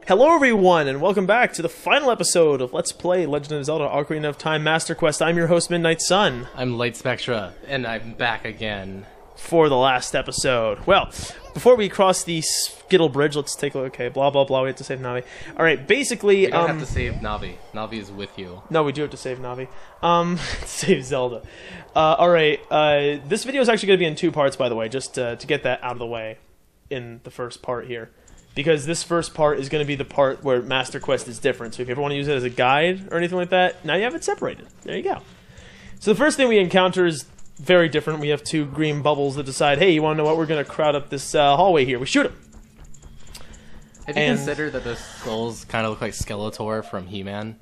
Hello everyone, and welcome back to the final episode of Let's Play Legend of Zelda Ocarina of Time Master Quest. I'm your host, Midnight Sun. I'm Light Spectra, and I'm back again. For the last episode. Well, before we cross the Skittle Bridge, let's take a look. Okay, blah, blah, blah, we have to save Navi. Alright, basically... We don't have to save Navi. Navi is with you. No, we do have to save Navi. Save Zelda. Alright, this video is actually going to be in two parts, by the way, just to get that out of the way in the first part here. Because this first part is going to be the part where Master Quest is different. So if you ever want to use it as a guide or anything like that, now you have it separated. There you go. So the first thing we encounter is very different. We have two green bubbles that decide, hey, you want to know what? We're going to crowd up this hallway here. We shoot them. Have you considered that those skulls kind of look like Skeletor from He-Man?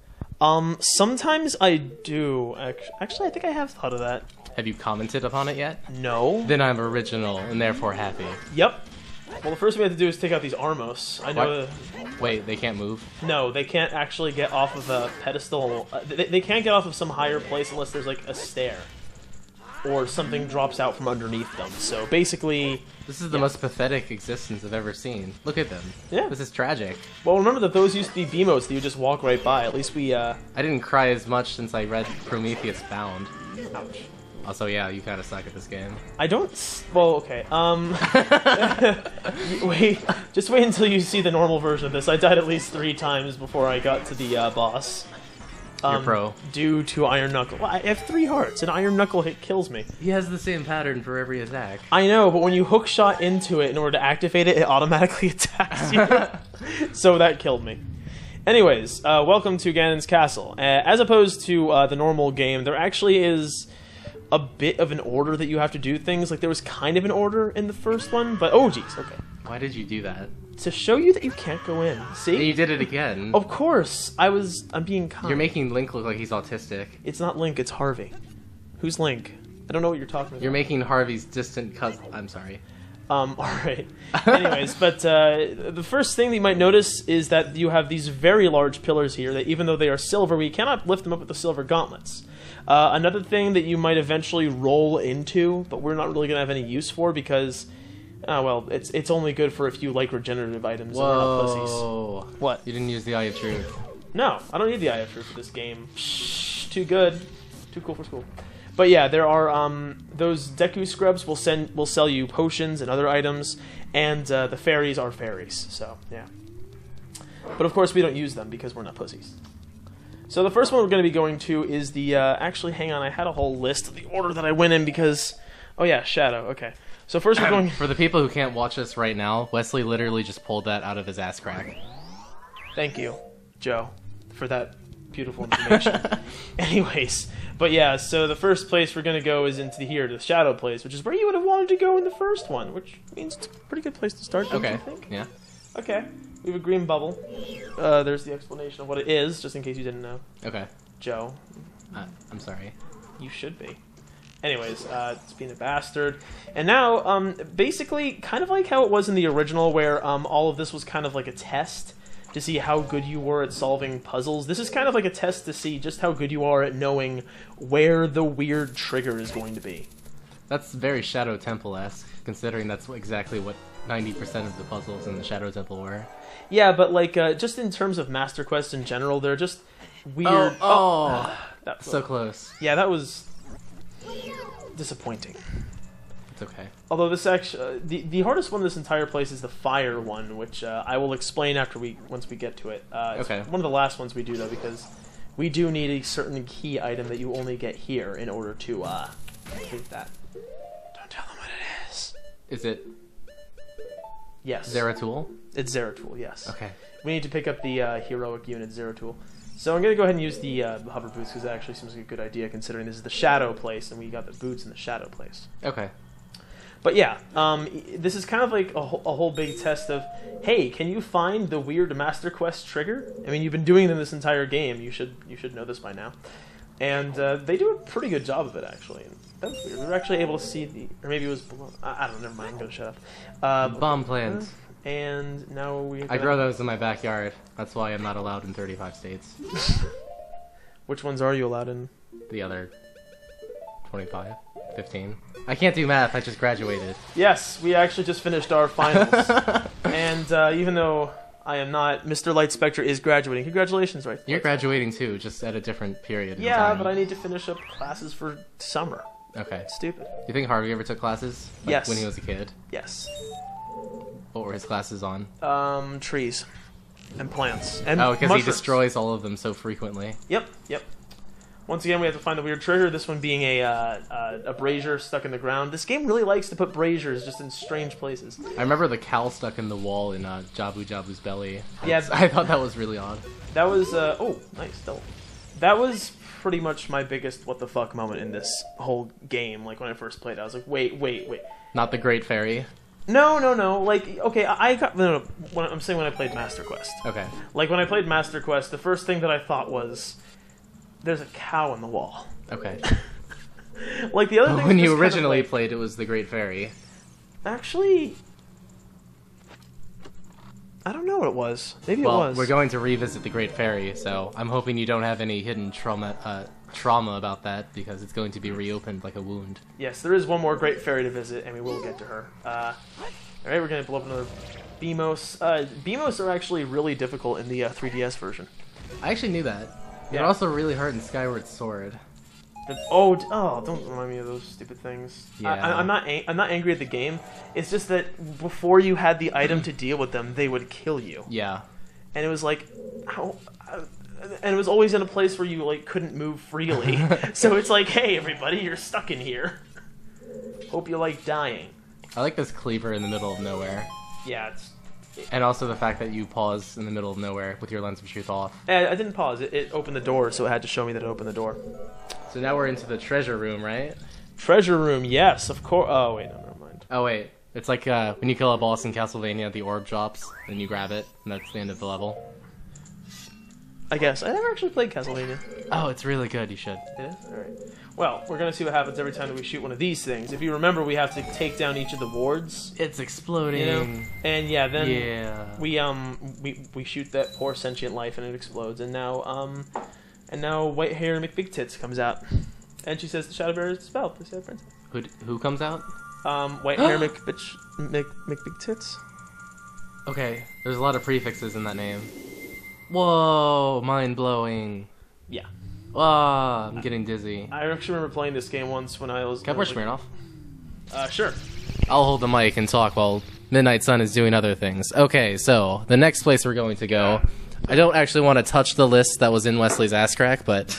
Sometimes I do. Actually, I think I have thought of that. Have you commented upon it yet? No. Then I'm original and therefore happy. Yep. Well, the first thing we have to do is take out these Armos. I know. Wait, they can't move? No, they can't actually get off of a pedestal. They can't get off of some higher place unless there's like a stair. Or something drops out from underneath them. So basically... This is the most pathetic existence I've ever seen. Look at them. Yeah. This is tragic. Well, remember that those used to be Beamos that you just walk right by. At least we, I didn't cry as much since I read Prometheus Bound. Ouch. Also, yeah, you kind of suck at this game. I don't... Well, okay. Just wait until you see the normal version of this. I died at least 3 times before I got to the boss. You're pro. Due to Iron Knuckle. Well, I have 3 hearts, and Iron Knuckle hit kills me. He has the same pattern for every attack. I know, but when you hook shot into it in order to activate it, it automatically attacks you. So that killed me. Anyways, welcome to Ganon's Castle. As opposed to the normal game, there actually is a bit of an order that you have to do things. Like, there was kind of an order in the first one, but... Oh, jeez, okay. Why did you do that? To show you that you can't go in. See? And you did it again. Of course. I'm being kind. You're making Link look like he's autistic. It's not Link, it's Harvey. Who's Link? I don't know what you're talking about. You're making Harvey's distant cousin. I'm sorry. Alright. Anyways, but the first thing that you might notice is that you have these very large pillars here that even though they are silver, we cannot lift them up with the silver gauntlets. Another thing that you might eventually roll into, but we're not really going to have any use for because, well, it's only good for a few, like, regenerative items. Whoa. And we're not pussies. What? You didn't use the Eye of Truth. No, I don't need the Eye of Truth for this game. Psh, too good. Too cool for school. But yeah, there are, those Deku Scrubs will sell you potions and other items, and the fairies are fairies, so, yeah. But of course we don't use them because we're not pussies. So the first one we're going to be going to is the, actually, hang on, I had a whole list of the order that I went in because, oh yeah, Shadow, okay. So first we're going... For the people who can't watch us right now, Wesley literally just pulled that out of his ass crack. Thank you, Joe, for that beautiful information. Anyways, but yeah, so the first place we're going to go is into the Shadow place, which is where you would have wanted to go in the first one, which means it's a pretty good place to start, don't you think? Yeah. Okay, we have a green bubble. There's the explanation of what it is, just in case you didn't know. Okay. Joe. I'm sorry. You should be. Anyways, it's being a bastard. And now, basically, kind of like how it was in the original, where all of this was kind of like a test to see how good you were at solving puzzles. This is kind of like a test to see just how good you are at knowing where the weird trigger is going to be. That's very Shadow Temple-esque, considering that's exactly what 90% of the puzzles in the Shadow Temple were. Yeah, but like, just in terms of Master Quest in general, they're just weird... That's so close. Yeah, that was disappointing. It's okay. Although this actually, the hardest one in this entire place is the fire one, which I will explain once we get to it. It's okay. One of the last ones we do though, because we do need a certain key item that you only get here in order to complete that. Don't tell them what it is. Is it? Yes. Zeratul? It's Zeratul, yes. Okay. We need to pick up the heroic unit Zeratul. So I'm going to go ahead and use the hover boots because that actually seems like a good idea considering this is the shadow place and we got the boots in the shadow place. Okay. But yeah, this is kind of like a whole big test of, hey, can you find the weird Master Quest trigger? I mean, you've been doing them this entire game. You should know this by now. And they do a pretty good job of it, actually. That was weird. We were actually able to see the... Or maybe it was below... I don't know, never mind. I'm going to shut up. Bomb plants. And now we... I grow those in my backyard. That's why I'm not allowed in 35 states. Which ones are you allowed in? The other 25, 15. I can't do math, I just graduated. Yes, we actually just finished our finals. And even though I am not. Mr. Light Spectre is graduating. Congratulations, right? You're graduating too, just at a different period. Yeah, in time. but I need to finish up classes for summer. Okay. Stupid. Do you think Harvey ever took classes? Like Yes. When he was a kid? Yes. What were his classes on? Trees. And plants. And Oh, because he mushrooms. destroys all of them so frequently. Yep, yep. Once again, we have to find the weird treasure. This one being a brazier stuck in the ground. This game really likes to put braziers just in strange places. I remember the cow stuck in the wall in Jabu Jabu's belly. Yeah. I thought that was really odd. That was, oh, nice, double. That was pretty much my biggest what the fuck moment in this whole game. Like, when I first played it, I was like, wait. Not the Great Fairy. No. Like, okay, I got... No, I'm saying when I played Master Quest. Okay. Like, when I played Master Quest, the first thing that I thought was, there's a cow in the wall. Okay. Like, the other thing... When you originally played, it was the Great Fairy. Actually... I don't know what it was. Maybe it was. Well, we're going to revisit the Great Fairy, so I'm hoping you don't have any hidden trauma about that, because it's going to be reopened like a wound. Yes, there is one more great fairy to visit, and we will get to her. Alright, we're going to blow up another Beamos. Beamos are actually really difficult in the 3DS version. I actually knew that. They're Yeah. also really hard in Skyward Sword. Don't remind me of those stupid things. Yeah. I'm not angry at the game. It's just that before you had the item to deal with them, they would kill you. Yeah. And it was like, how... And it was always in a place where you like couldn't move freely. So it's like, hey everybody, you're stuck in here. Hope you like dying. I like this cleaver in the middle of nowhere. Yeah, it's... And also the fact that you pause in the middle of nowhere with your lens of truth off. I didn't pause. It opened the door, so it had to show me that it opened the door. So now we're into the treasure room, right? Treasure room, yes, of course. Oh, wait, no, never mind. Oh, wait. It's like when you kill a boss in Castlevania, the orb drops, and you grab it, and that's the end of the level. I guess. I never actually played Castlevania. Oh, it's really good. You should. It is? Alright. Well, we're going to see what happens every time that we shoot one of these things. If you remember, we have to take down each of the wards. It's exploding. You know? And yeah, then we shoot that poor sentient life and it explodes. And now White Hair McBig Tits comes out. And she says the Shadow Bearer is dispelled. Please have friends. Who comes out? White Hair McBig Tits. Okay, there's a lot of prefixes in that name. Whoa, mind-blowing. Yeah. Ah, I'm getting dizzy. I actually remember playing this game once when I was... Can I pour Smirnoff? Sure. I'll hold the mic and talk while Midnight Sun is doing other things. Okay, so the next place we're going to go... I don't actually want to touch the list that was in Wesley's ass crack, but...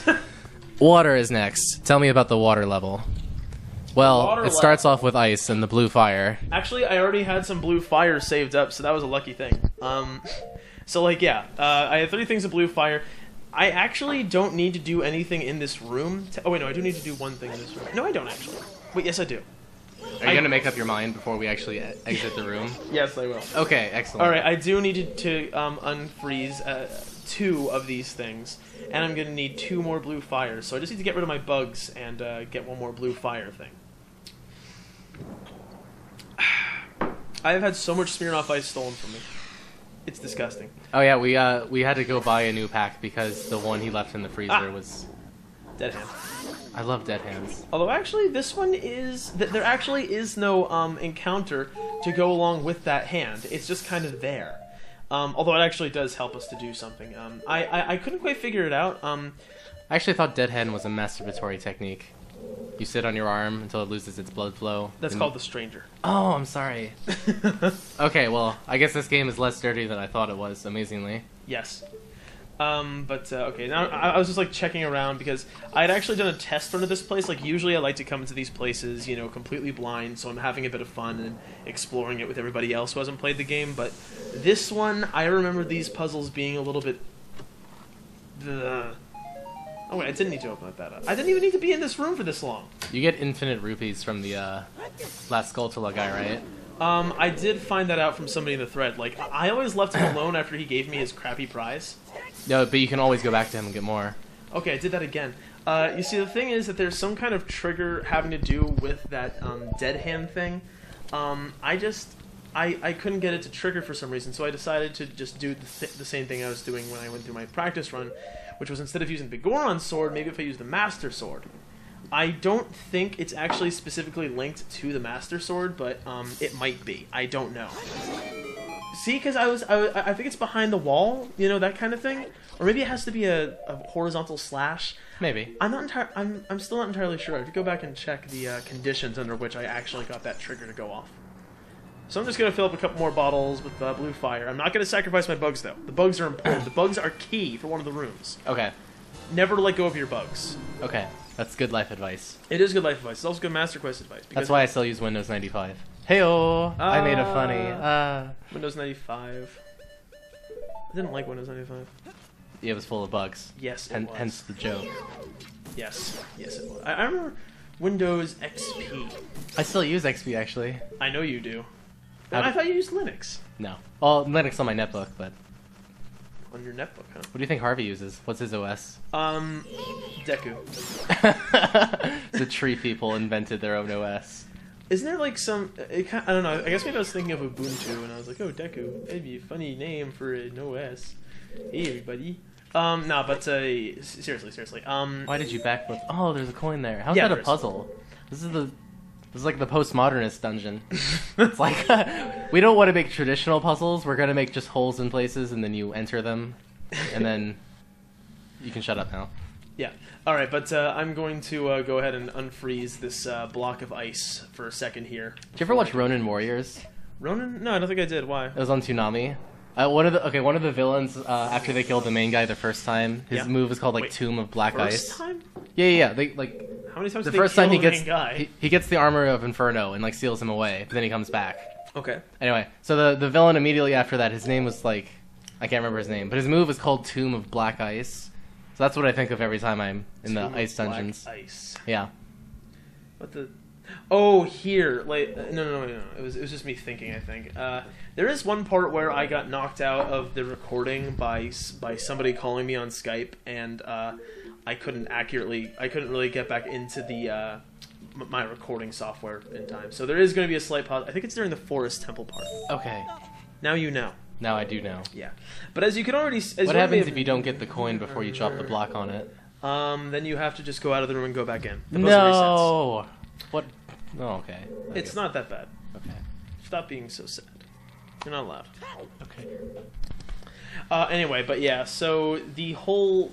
Water is next. Tell me about the water level. Well, it starts off with ice and the blue fire. Actually, I already had some blue fire saved up, so that was a lucky thing. So, like, yeah, I had 3 things of blue fire. I actually don't need to do anything in this room. Oh, wait, no, I do need to do one thing in this room. No, I don't, actually. Wait, yes, I do. Are you going to make up your mind before we actually exit the room? Yes, I will. Okay, excellent. Alright, I do need to unfreeze 2 of these things, and I'm going to need 2 more blue fires. So I just need to get rid of my bugs and get 1 more blue fire thing. I have had so much Smirnoff Ice stolen from me. It's disgusting. Oh yeah, we had to go buy a new pack because the one he left in the freezer was... Dead hand. I love dead hands. Although actually this one is... There actually is no encounter to go along with that hand. It's just kind of there. Although it actually does help us to do something. I couldn't quite figure it out. I actually thought dead hand was a masturbatory technique. You sit on your arm until it loses its blood flow. That's called the Stranger. Oh, I'm sorry. Okay, well, I guess this game is less dirty than I thought it was, amazingly. Yes. Okay, now I was just like checking around because I had actually done a test run of this place. Like usually I like to come into these places, you know, completely blind, so I'm having a bit of fun and exploring it with everybody else who hasn't played the game. But this one, I remember these puzzles being a little bit... Oh wait, I didn't need to open that up. I didn't even need to be in this room for this long. You get infinite rupees from the last Skulltula guy, right? I did find that out from somebody in the thread. Like, I always left him alone after he gave me his crappy prize. No, but you can always go back to him and get more. Okay, I did that again. You see, the thing is that there's some kind of trigger having to do with that dead hand thing. I couldn't get it to trigger for some reason, so I decided to just do the same thing I was doing when I went through my practice run, which was instead of using the Goron's sword, maybe if I used the Master Sword. I don't think it's actually specifically linked to the Master Sword, but it might be. I don't know. See, because I think it's behind the wall, you know, that kind of thing, or maybe it has to be a horizontal slash. Maybe. I'm still not entirely sure. I have to go back and check the conditions under which I actually got that trigger to go off. So I'm just gonna fill up a couple more bottles with blue fire. I'm not gonna sacrifice my bugs though. The bugs are important. The bugs are key for one of the rooms. Okay. Never let go of your bugs. Okay. That's good life advice. It is good life advice. It's also good Master Quest advice. That's why I still use Windows 95. Heyo! I made a funny. Windows 95. I didn't like Windows 95. It was full of bugs. Yes, it was. Hence the joke. Yes, yes it was. I remember Windows XP. I still use XP, actually. I know you do. I thought you used Linux. No. Well, Linux on my netbook, but... On your netbook, huh? What do you think Harvey uses? What's his OS? Deku. The tree people invented their own OS. Isn't there like some... I don't know. I guess maybe I was thinking of Ubuntu, and I was like, oh, Deku. That'd be a funny name for an OS. Hey, everybody. No, but seriously. Why did you backflip? Oh, there's a coin there. How's Yeah, that a puzzle? This is like the postmodernist dungeon. It's like we don't want to make traditional puzzles. We're gonna make just holes in places, and then you enter them, and then you can shut up now. Yeah. All right, but I'm going to go ahead and unfreeze this block of ice for a second here. Did you ever watch Ronin Warriors? Ronin? No, I don't think I did. Why? It was on Toonami. One of the villains after they killed the main guy the first time, his move is called like Tomb of Black Ice. First time? Yeah. They like how many times the did first they time kill he the gets main guy? he gets the armor of Inferno and like seals him away, but then he comes back. Okay. Anyway, so the villain immediately after that, his name was like I can't remember his name, but his move is called Tomb of Black Ice. So that's what I think of every time I'm in the ice dungeons. Black Ice. Yeah. What the? Oh, here. Like no. It was just me thinking. I think there is one part where I got knocked out of the recording by somebody calling me on Skype, and I couldn't really get back into the my recording software in time. So there is going to be a slight pause. I think it's during the Forest Temple part. Okay. Now you know. Now I do know. Yeah, but as you can already. What happens if you don't get the coin before you drop the block on it? Then you have to just go out of the room and go back in. The No. What? Oh, okay. It's not that bad. Okay. Stop being so sad. You're not allowed. Okay. Anyway, but yeah, so the whole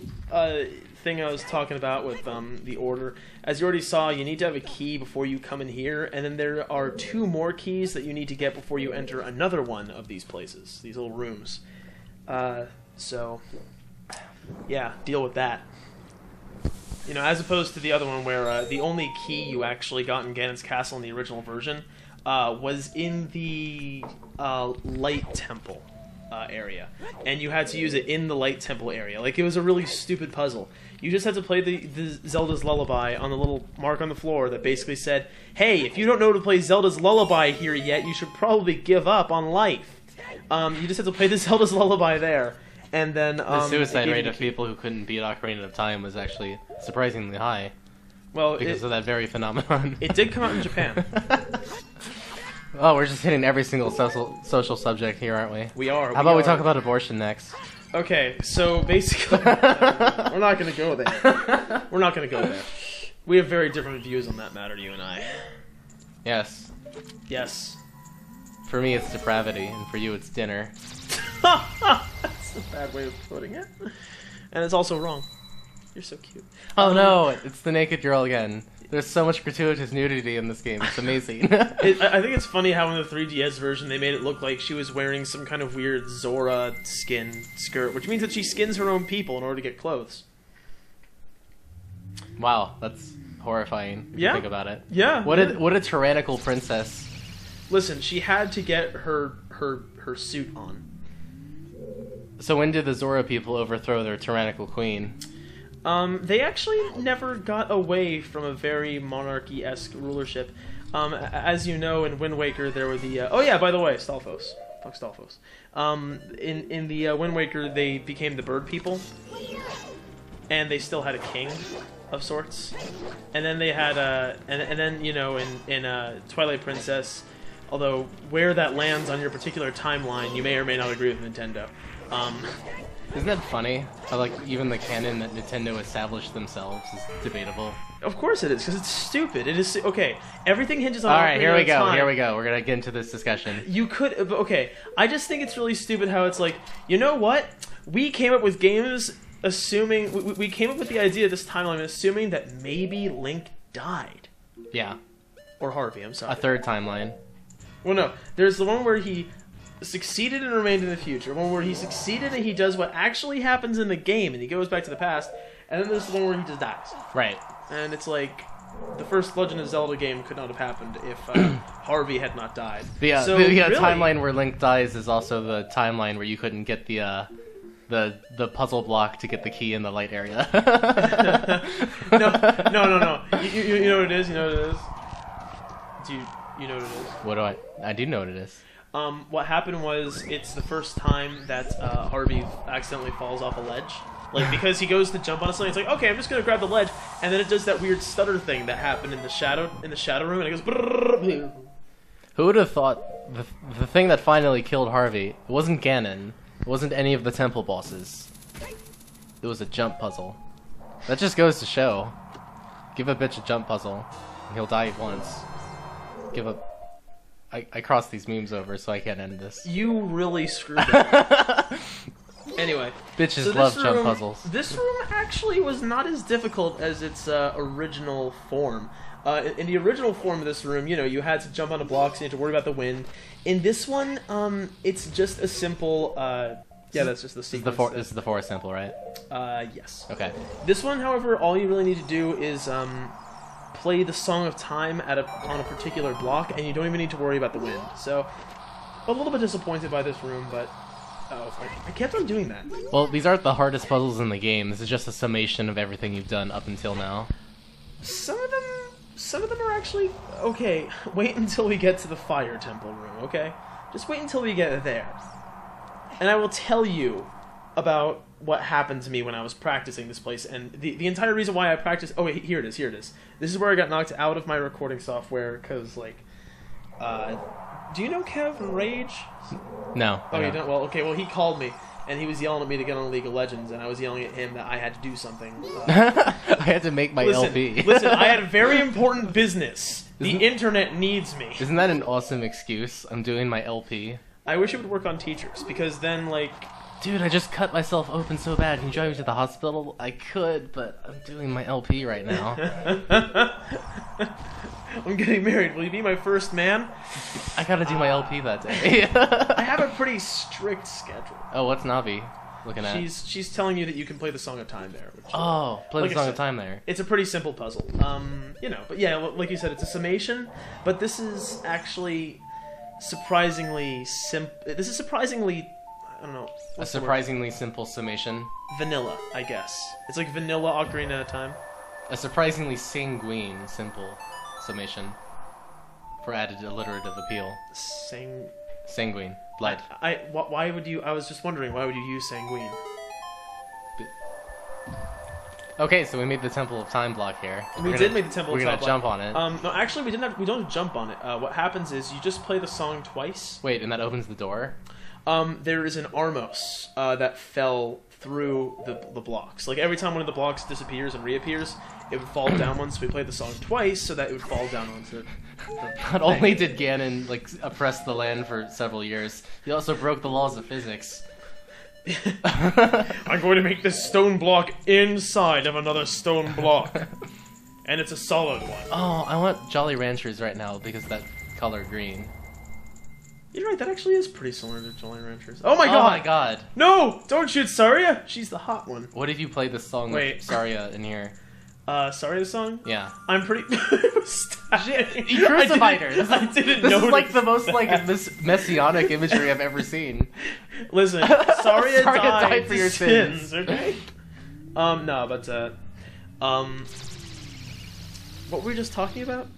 thing I was talking about with the order, as you already saw, you need to have a key before you come in here, and then there are 2 more keys that you need to get before you enter another one of these places, these little rooms. So, yeah, deal with that. You know, as opposed to the other one where the only key you actually got in Ganon's Castle in the original version was in the Light Temple area. And you had to use it in the Light Temple area. Like, it was a really stupid puzzle. You just had to play the Zelda's Lullaby on the little mark on the floor that basically said, hey, if you don't know to play Zelda's Lullaby here yet, you should probably give up on life. You just had to play the Zelda's Lullaby there. And then the suicide rate of people who couldn't beat Ocarina of Time was actually surprisingly high. Well, because of that very phenomenon. It did come out in Japan. Oh, we're just hitting every single social subject here, aren't we? We are. How about we talk about abortion next? Okay, so basically, we're not going to go there. We're not going to go there. We have very different views on that matter, you and I. Yes. Yes. For me, it's depravity, and for you, it's dinner. That's a bad way of putting it. And it's also wrong. You're so cute. Oh no, it's the naked girl again. There's so much gratuitous nudity in this game. It's amazing. I think it's funny how in the 3DS version they made it look like she was wearing some kind of weird Zora skin skirt, which means that she skins her own people in order to get clothes. Wow, that's horrifying if you think about it. Yeah. What a tyrannical princess. Listen, she had to get her suit on. So when did the Zora people overthrow their tyrannical queen? They actually never got away from a very monarchy-esque rulership. As you know, in Wind Waker, there were the... oh yeah, by the way, Stalfos. Fuck Stalfos. In the Wind Waker, they became the bird people. And they still had a king of sorts. And then they had... and then, you know, in Twilight Princess, although where that lands on your particular timeline, you may or may not agree with Nintendo. Isn't that funny? How, like, even the canon that Nintendo established themselves is debatable. Of course it is, because it's stupid. It is okay. Everything hinges on. All right, here we go. Time. Here we go. We're gonna get into this discussion. You could, okay. I just think it's really stupid how it's like, you know what? We came up with games assuming we came up with the idea of this timeline assuming that maybe Link died. Yeah. Or Harvey. I'm sorry. A third timeline. Well, no. There's the one where he succeeded and remained in the future. One where he succeeded and he does what actually happens in the game and he goes back to the past. And then there's the one where he just dies. Right. And it's like, the first Legend of Zelda game could not have happened if Harvey had not died. So the really, timeline where Link dies is also the timeline where you couldn't get the puzzle block to get the key in the light area. No. You know what it is? You know what it is? You know what it is? What do I do know what it is. What happened was, it's the first time that Harvey accidentally falls off a ledge. Like, because he goes to jump on something, it's like, okay, I'm just gonna grab the ledge, and then it does that weird stutter thing that happened in the shadow room, and it goes. Brrr. Who would have thought the thing that finally killed Harvey? It wasn't Ganon. It wasn't any of the temple bosses. It was a jump puzzle. That just goes to show. Give a bitch a jump puzzle, and he'll die once. Give a. I crossed these memes over, so I can't end this. You really screwed it. Anyway, bitches love jump puzzles. This room actually was not as difficult as its original form. In the original form of this room, you know, you had to jump onto blocks, you had to worry about the wind. In this one, it's just a simple. Yeah, that's just the sequence. This is the forest temple, right? Yes. Okay. This one, however, all you really need to do is play the Song of Time on a particular block, and you don't even need to worry about the wind. So, a little bit disappointed by this room, but. Oh, I kept on doing that. Well, these aren't the hardest puzzles in the game. This is just a summation of everything you've done up until now. Some of them are actually okay. Wait until we get to the fire temple room, okay? Just wait until we get there, and I will tell you about what happened to me when I was practicing this place, and the entire reason why I practiced. Oh wait, here it is. This is where I got knocked out of my recording software because like. Do you know Kevin Rage? No. Oh, you don't? Well, okay. Well, he called me, and he was yelling at me to get on League of Legends, and I was yelling at him that I had to do something. I had to make my LP. Listen, I had a very important business. The internet needs me. Isn't that an awesome excuse? I'm doing my LP. I wish it would work on teachers, because then, like... Dude, I just cut myself open so bad. Can you drive me to the hospital? I could, but I'm doing my LP right now. I'm getting married. Will you be my first man? I gotta do my LP that day. I have a pretty strict schedule. Oh, what's Navi looking at? She's telling you that you can play the Song of Time there. Which, play the Song of Time there. It's a pretty simple puzzle. You know, but yeah, like you said, it's a summation. But this is actually surprisingly simple. This is surprisingly, I don't know. A surprisingly simple summation. Vanilla, I guess. It's like vanilla Ocarina of Time. A surprisingly sanguine simple summation for added alliterative appeal. Sanguine. Blood. Why would you... I was just wondering, why would you use sanguine? Okay, so we made the Temple of Time block here. We did make the Temple of Time block. We're gonna jump on it. No, actually, we don't jump on it. What happens is you just play the song twice. Wait, and that opens the door? There is an Armos that fell through the blocks. Like, every time one of the blocks disappears and reappears, it would fall down once. We played the song twice so that it would fall down onto Not only did Ganon, like, oppress the land for several years, he also broke the laws of physics. I'm going to make this stone block inside of another stone block. And it's a solid one. Oh, I want Jolly Ranchers right now because that color green. You're right, that actually is pretty similar to Jolly Ranchers. Oh my god! Oh my god! No! Don't shoot Saria! She's the hot one. What if you played the song with Saria in here? Saria song? Yeah. I'm pretty... You crucified her! This is like the most, like, messianic imagery I've ever seen. Listen, Saria died for your sins, okay? No, but, what were we just talking about?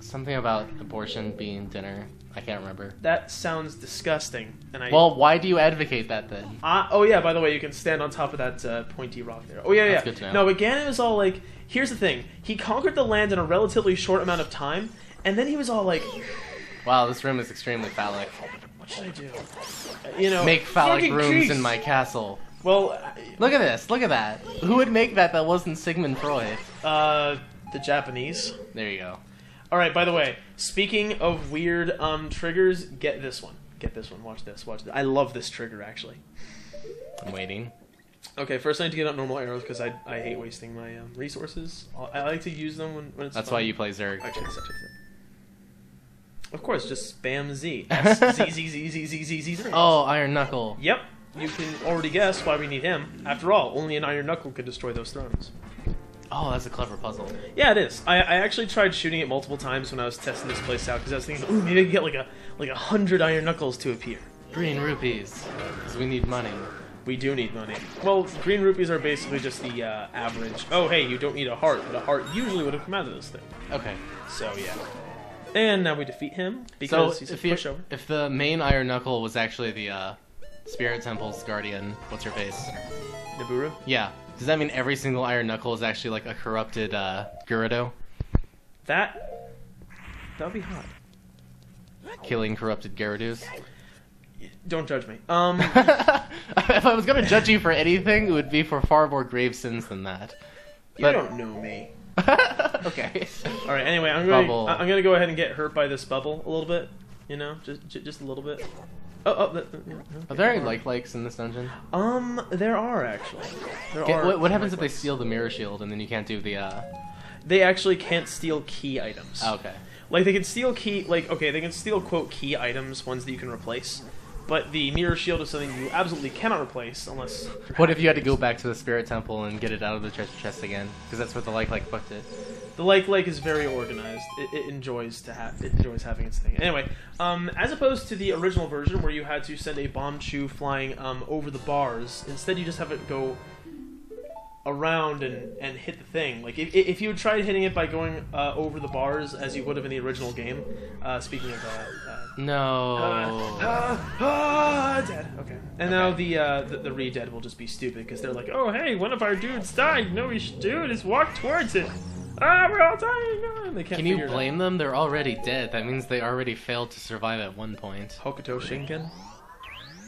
Something about abortion being dinner. I can't remember. That sounds disgusting. And well, why do you advocate that then? Oh yeah, by the way, you can stand on top of that pointy rock there. Oh yeah, That's good to know. No, but Ganon was all like, here's the thing. He conquered the land in a relatively short amount of time, and then he was all like... Wow, this room is extremely phallic. What What should I do? You know, Make phallic fucking rooms Keith. in my castle. Well, Look at this. Look at that. Who would make that wasn't Sigmund Freud? the Japanese. There you go. All right. By the way, speaking of weird triggers, get this one. Get this one. Watch this. Watch this. I love this trigger actually. I'm waiting. Okay, first I need to get up normal arrows because I hate wasting my resources. I like to use them when it's That's fun. why you play Zerg. Actually, of course, just spam Z. S, Z, Z, Z, Z, Z, Z, Z, Z. Oh, Iron Knuckle. Yep. You can already guess why we need him. After all, only an Iron Knuckle could destroy those thrones. Oh, that's a clever puzzle. Yeah, it is. I actually tried shooting it multiple times when I was testing this place out because I was thinking, ooh, maybe I can get like 100 Iron Knuckles to appear. Green rupees. Because we need money. We do need money. Well, green rupees are basically just the average. Oh, hey, you don't need a heart, but a heart usually would have come out of this thing. Okay. So, yeah. And now we defeat him because he's a pushover. If the main Iron Knuckle was actually the Spirit Temple's guardian, what's her face? Batturu? Yeah. Does that mean every single Iron Knuckle is actually like a corrupted Gyarados? That would be hot. Killing corrupted Gyarados? Don't judge me. If I was gonna judge you for anything, it would be for far more grave sins than that. You don't know me. Okay. All right. Anyway, I'm gonna go ahead and get hurt by this bubble a little bit. You know, just a little bit. Okay. Are there any likes in this dungeon? There are actually. What happens if they steal the mirror shield and then you can't do the? They actually can't steal key items. Oh, okay. Like they can steal they can steal quote key items, ones that you can replace. But the mirror shield is something you absolutely cannot replace unless. What if you had to go back to the Spirit Temple and get it out of the treasure chest again? Because that's what the like put it. The like is very organized. It enjoys having its thing. Anyway, as opposed to the original version where you had to send a bomb chew flying over the bars, instead you just have it go around and hit the thing. Like if you had tried hitting it by going over the bars as you would have in the original game. Speaking of no. Dead. Okay. And now the re-dead will just be stupid because they're like, oh hey, one of our dudes died. No, we should do is walk towards it. We're all dying. No. They can't. Can you blame them? They're already dead. That means they already failed to survive at one point. Hokuto Shinken.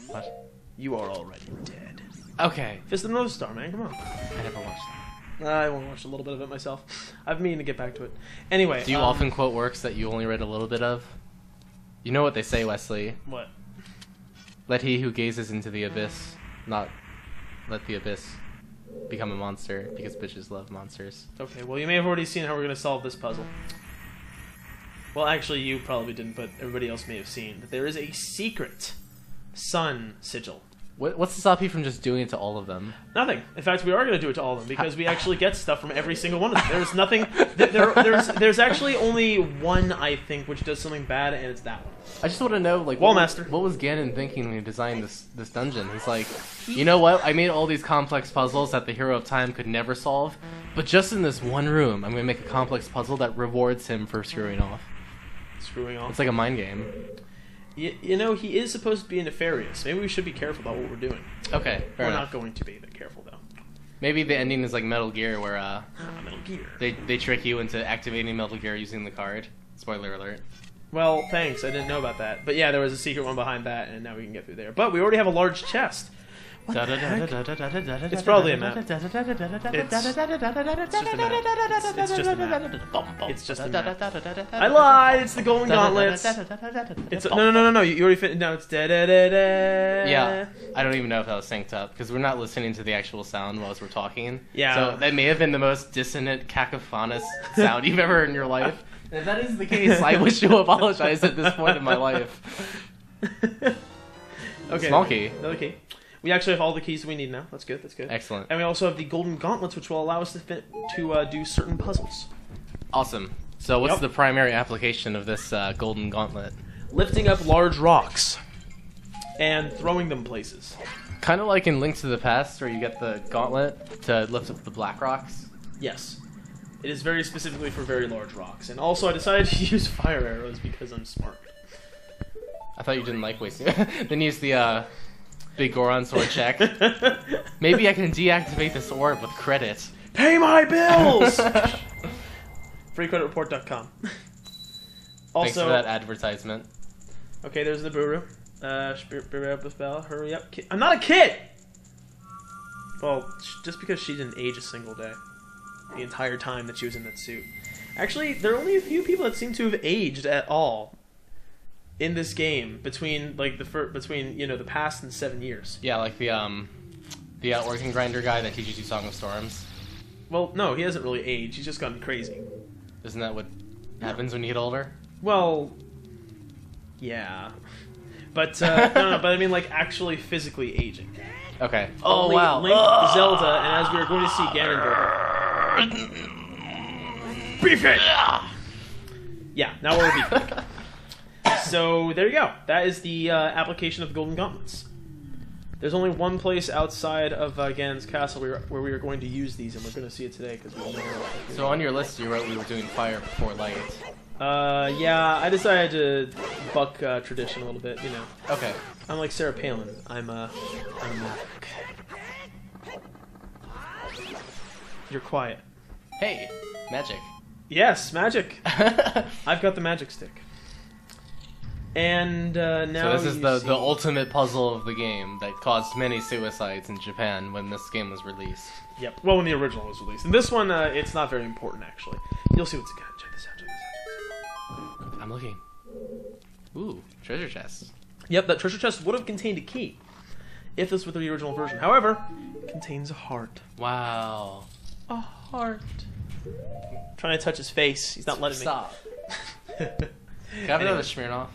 What? You are already dead. Okay. Fist of the North Star, man. Come on. I never watched that. I only watched a little bit of it myself. I've meaning to get back to it. Anyway. Do you often quote works that you only read a little bit of? You know what they say, Wesley. What? Let he who gazes into the abyss not let the abyss become a monster, because bitches love monsters. Okay, well you may have already seen how we're going to solve this puzzle. Well, actually you probably didn't, but everybody else may have seen that there is a secret sun sigil. What's to stop you from just doing it to all of them? Nothing. In fact, we are going to do it to all of them because we actually get stuff from every single one of them. There's nothing. There's actually only one, I think, which does something bad, and it's that one. I just want to know, like, Wallmaster. What was Ganon thinking when he designed this dungeon? He's like, you know what? I made all these complex puzzles that the hero of time could never solve, but just in this one room, I'm going to make a complex puzzle that rewards him for screwing off. Screwing off. It's like a mind game. You know, he is supposed to be a nefarious. Maybe we should be careful about what we're doing. Okay, fair We're enough. not going to be, but careful though. Maybe the ending is like Metal Gear, where Metal Gear. they trick you into activating Metal Gear using the card. Spoiler alert. Well, thanks. I didn't know about that. But yeah, there was a secret one behind that, and now we can get through there. But we already have a large chest. What the heck? It's probably a map. It's just a map. It's just a map. It's just a map. I lied. It's the golden gauntlets. It's no. You already fit. No, it's da da da da. Yeah, I don't even know if that was synced up because we're not listening to the actual sound while we're talking. Yeah. So that may have been the most dissonant, cacophonous sound you've ever heard in your life. And if that is the case, I wish to apologize at this point in my life. Okay. Small key. Another key. We actually have all the keys we need now. That's good. That's good. Excellent. And we also have the golden gauntlets, which will allow us to do certain puzzles. Awesome. So what's the primary application of this golden gauntlet? Lifting up large rocks and throwing them places. Kind of like in Link to the Past, where you get the gauntlet to lift up the black rocks. Yes. It is very specifically for very large rocks. And also I decided to use fire arrows because I'm smart. I thought you didn't like wasting Then use the big Goron sword check. Maybe I can deactivate this orb with credit. Pay my bills! FreeCreditReport.com. Also, thanks for that advertisement. Okay, there's the Batturu. Hurry up, kid. I'm not a kid! Well, just because she didn't age a single day. The entire time that she was in that suit. Actually, there are only a few people that seem to have aged at all in this game between, like, the past and 7 years. Yeah, like the organ grinder guy that teaches you Song of Storms. Well, no, he hasn't really aged. He's just gotten crazy. Isn't that what happens when you get older? Well, yeah. But, no, but I mean, like, actually physically aging. Okay. Only wow. Link, Zelda, and as we are going to see Ganon go. Beef it! Yeah, now we're beefing. So, there you go. That is the application of the Golden Gauntlets. There's only one place outside of Ganon's castle where we are going to use these, and we're going to see it today, because we all know. So on your list, you wrote we were doing fire before light. Yeah, I decided to buck tradition a little bit, you know. Okay. I'm like Sarah Palin. I'm a maverick. You're quiet. Hey, magic. Yes, magic. I've got the magic stick. And now so this is the ultimate puzzle of the game that caused many suicides in Japan when this game was released. Yep. Well, when the original was released. And this one, it's not very important, actually. You'll see what's in it. Check this out. Check this out. I'm looking. Ooh, treasure chest. Yep, that treasure chest would have contained a key if this were the original version. However, it contains a heart. Wow. A heart. I'm trying to touch his face. He's not letting me. Stop. Can I have another Smirnoff?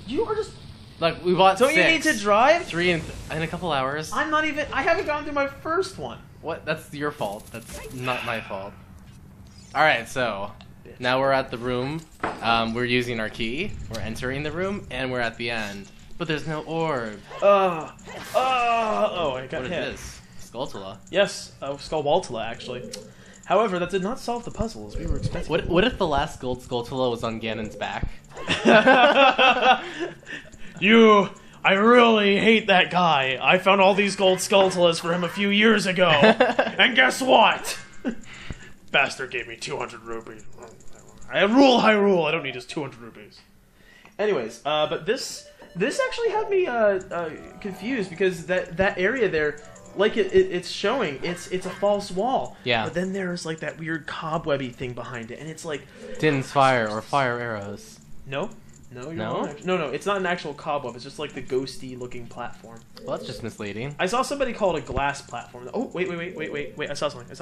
You are just... Like, we bought Don't 6. you need to drive? 3 in a couple hours. I'm not even... I haven't gone through my first one. What? That's your fault. That's not my fault. Alright, so... Now we're at the room. We're using our key. We're entering the room, and we're at the end. But there's no orb. Oh, I got What hit. is this? Skulltula. Yes, Skullwaltula, actually. However, that did not solve the puzzle as we were expecting. What if the last gold Skulltula was on Ganon's back? I really hate that guy. I found all these gold Skulltulas for him a few years ago. And guess what? Bastard gave me 200 rupees. I rule Hyrule. I don't need his 200 rupees. Anyways, but this actually had me confused because that area there, like it's showing, it's a false wall. Yeah. But then there's like that weird cobwebby thing behind it, and it's like Din's fire or fire arrows. no, you're No? wrong. No, it's not an actual cobweb. It's just like the ghosty looking platform. Well, that's just misleading. I saw somebody call it a glass platform. Oh, wait! I saw something.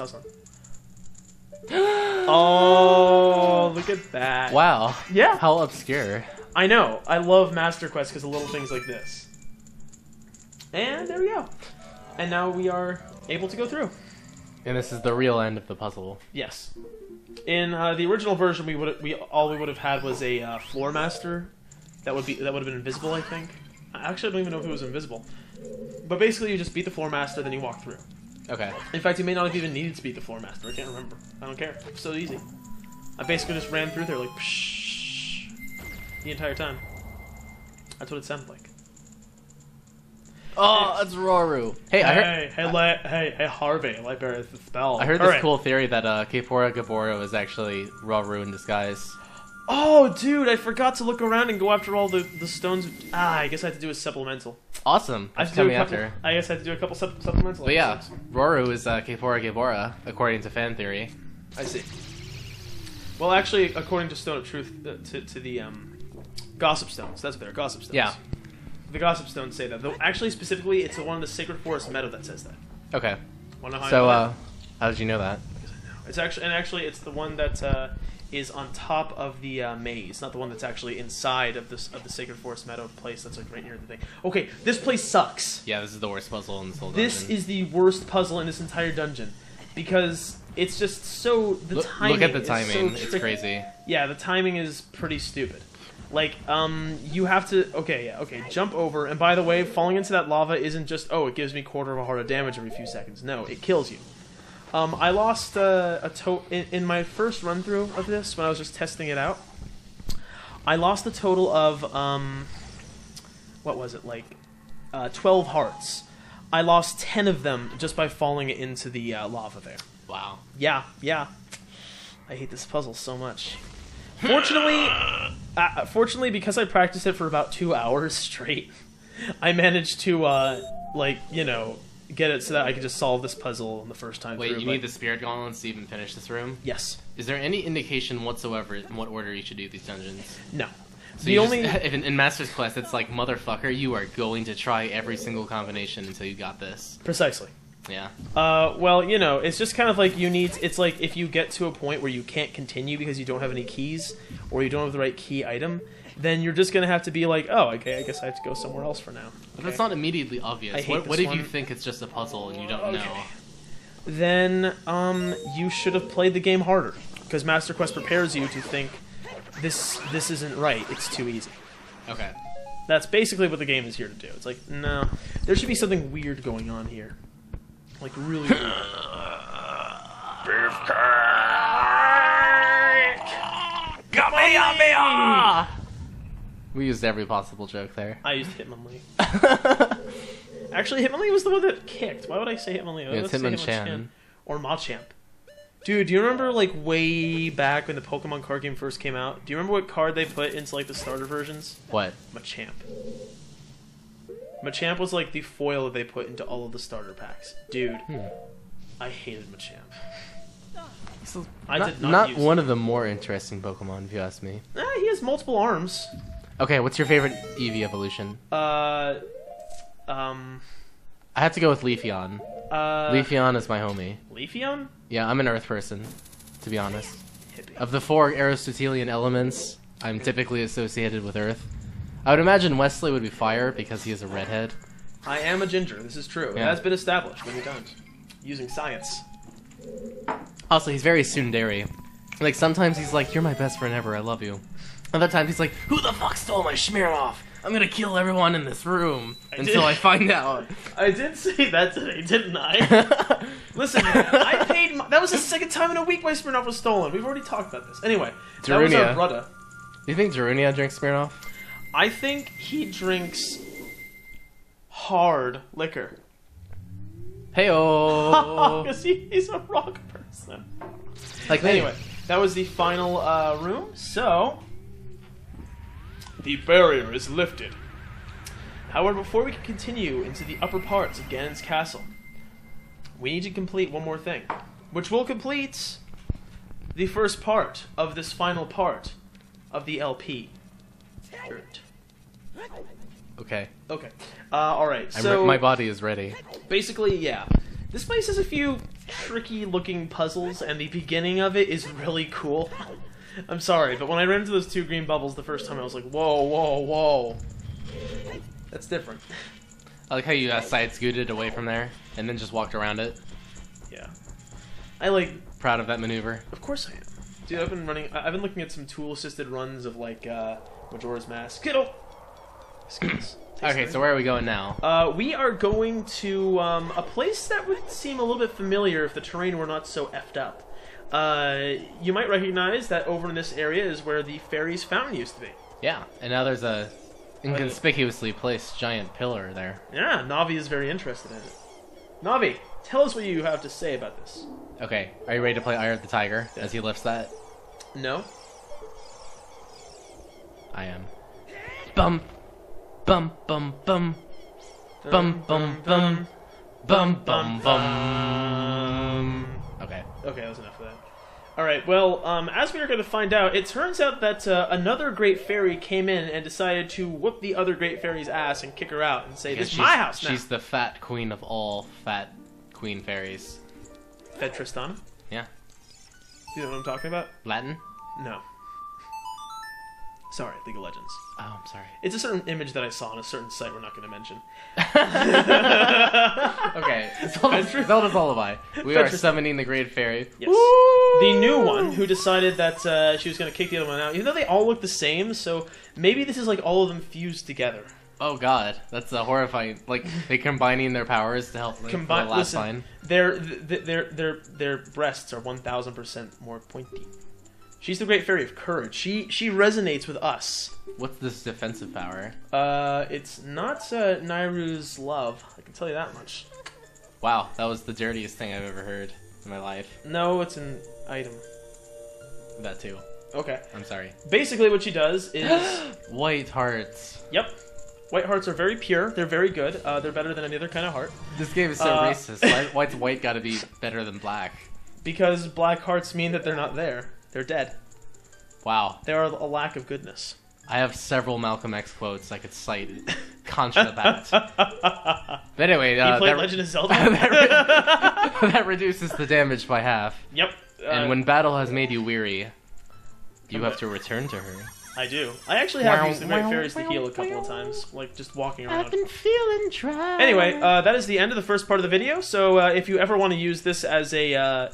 Oh, look at that! Wow. Yeah. How obscure. I know. I love Master Quest because of little things like this. And there we go. And now we are able to go through. And this is the real end of the puzzle. Yes. In the original version, we would have had was a floor master that would have been invisible. I think. Actually, I don't even know if it was invisible. But basically, you just beat the floor master, then you walk through. Okay. In fact, you may not have even needed to beat the floor master. I can't remember. I don't care. It's so easy. I basically just ran through there like psh, the entire time. That's what it sounded like. Oh, it's Roru. Hey, I heard. Hey, Harvey, library the spell. I heard this cool theory that Kaepora Gaebora is actually Roru in disguise. Oh, dude, I forgot to look around and go after all the stones. I guess I have to do a supplemental. Awesome. I That's coming I after. guess I have to do a couple supplemental. But yeah, episodes. Roru is Kaepora Gaebora, according to fan theory. I see. Well, actually, according to Stone of Truth, to the Gossip Stones, that's what they're Gossip Stones. Yeah. The Gossip Stones say that. Though, actually, specifically, it's the one in the Sacred Forest Meadow that says that. Okay. Wanna know how I So, know that? how did you know that? Because I know. It's actually, it's the one that is on top of the maze, not the one that's actually inside of the Sacred Forest Meadow place that's like right near the thing. Okay, this place sucks. Yeah, this is the worst puzzle in this whole This dungeon. is the worst puzzle in this entire dungeon because it's just so timing. Look at the is timing; so it's tricky. crazy. Yeah, the timing is pretty stupid. Like, you have to jump over. And by the way, falling into that lava isn't just it gives me quarter of a heart of damage every few seconds. No, it kills you. I lost in my first run through of this when I was just testing it out. I lost a total of what was it, like 12 hearts. I lost 10 of them just by falling into the lava there. Wow. Yeah. I hate this puzzle so much. Fortunately, because I practiced it for about 2 hours straight, I managed to, like, you know, get it so that I could just solve this puzzle the first time Wait, through. you need the spirit gauntlets to even finish this room? Yes. Is there any indication whatsoever in what order you should do these dungeons? No. So The you only... just, in Master's Quest, it's like, motherfucker, you are going to try every single combination until you got this. Precisely. Yeah. Well, you know, it's just kind of like you need... It's like if you get to a point where you can't continue because you don't have any keys, or you don't have the right key item, then you're just going to have to be like, oh, okay, I guess I have to go somewhere else for now. But that's not immediately obvious. I hate What this if you one. think it's just a puzzle and you don't Okay. know? Then, you should have played the game harder. Because Master Quest prepares you to think, this isn't right, it's too easy. Okay. That's basically what the game is here to do. It's like, no, there should be something weird going on here. Like, really weird. Beefcake! Kamehameha! We used every possible joke there. I used Hitmonlee. Actually, Hitmonlee was the one that kicked. Why would I say Hitmonlee? Yeah, it's Let's say Hitmonchan. Or Machamp. Dude, do you remember, like, way back when the Pokemon card game first came out? Do you remember what card they put into, like, the starter versions? What? Machamp. Machamp was, like, the foil that they put into all of the starter packs. Dude, I hated Machamp. So, I did not not use one of the more interesting Pokemon, if you ask me. He has multiple arms. Okay, what's your favorite Eevee evolution? I I have to go with Leafeon. Leafeon is my homie. Leafeon? Yeah, I'm an Earth person, to be honest. Hippie. Of the 4 Aristotelian elements, I'm typically associated with Earth. I would imagine Wesley would be fire because he is a redhead. I am a ginger. This is true. It Yeah. has been established many times. Using science. Also, he's very tsundere. Like, sometimes he's like, you're my best friend ever, I love you. Other times he's like, who the fuck stole my Smirnoff? I'm gonna kill everyone in this room until I find out. I did say that today, didn't I? Listen, I paid... That was the second time in a week my Smirnoff was stolen. We've already talked about this. Anyway, that was our Darunia. brother. Do you think Darunia drinks Smirnoff? I think he drinks hard liquor. Heyo. Because he's a rock person. Like, Anyway, that was the final room, so... The barrier is lifted. However, before we can continue into the upper parts of Ganon's castle, we need to complete one more thing, which will complete the first part of this final part of the LP. Okay. Okay. Alright, so... My body is ready. basically, yeah. This place has a few tricky-looking puzzles, and the beginning of it is really cool. I'm sorry, but when I ran into those 2 green bubbles the first time, I was like, whoa, whoa, whoa. That's different. I like how you side-scooted away from there and then just walked around it. Yeah. I like... Proud of that maneuver. Of course I am. Dude, I've been looking at some tool-assisted runs of, like, Majora's Mask. Skittle! Skittles. Okay, so where are we going now? We are going to a place that would seem a little bit familiar if the terrain were not so effed up. You might recognize that over in this area is where the fairies' fountain used to be. Yeah, and now there's a inconspicuously placed giant pillar there. Yeah, Navi is very interested in it. Navi, tell us what you have to say about this. Okay, are you ready to play Eye of the Tiger as he lifts that? No? I am. Bum, bum, bum, bum, bum, bum, bum, bum, bum, bum. Okay. Okay, that was enough of that. Alright, well, as we are going to find out, it turns out that another great fairy came in and decided to whoop the other great fairy's ass and kick her out and say, this is my house now. She's the fat queen of all fat queen fairies. Fed Tristana? Yeah. You know what I'm talking about? Latin? No. Sorry, League of Legends. Oh, I'm sorry. It's a certain image that I saw on a certain site we're not going to mention. Okay, Zelda's Lullaby. We are summoning the Great Fairy. Yes. The new one, who decided that she was going to kick the other one out, even though they all look the same, so maybe this is like all of them fused together. Oh god, that's a horrifying. Like, they combining their powers to help like, the last Listen, line. their breasts are 1000% more pointy. She's the Great Fairy of Courage. She resonates with us. What's this defensive power? It's not Nairu's love. I can tell you that much. Wow, that was the dirtiest thing I've ever heard in my life. No, it's an item. That too. Okay. I'm sorry. Basically, what she does is... White hearts. Yep. White hearts are very pure. They're very good. They're better than any other kind of heart. This game is so racist. Why's white got to be better than black? Because black hearts mean that they're not there. They're dead. Wow. They are a lack of goodness. I have several Malcolm X quotes I could cite contra about. But anyway, you played Legend of Zelda? that reduces the damage by half. Yep. And when battle has made you weary, you have to return to her. I do. I actually have used the Great Fairies to heal a couple of times, like just walking around. I've been feeling dry. Anyway, that is the end of the first part of the video. So if you ever want to use this as a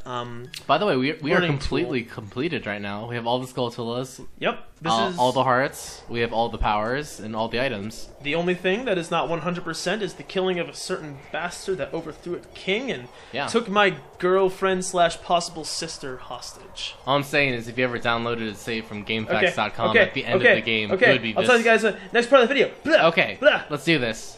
by the way, we are completely tool. completed right now. We have all the Skulltulas. Yep. This is all the hearts. We have all the powers and all the items. The only thing that is not 100% is the killing of a certain bastard that overthrew a king and took my girlfriend / possible sister hostage. All I'm saying is, if you ever downloaded a save from GameFAQs.com at the end of the game, it would be I'll tell you guys next part of the video. Blah, okay, blah. let's do this.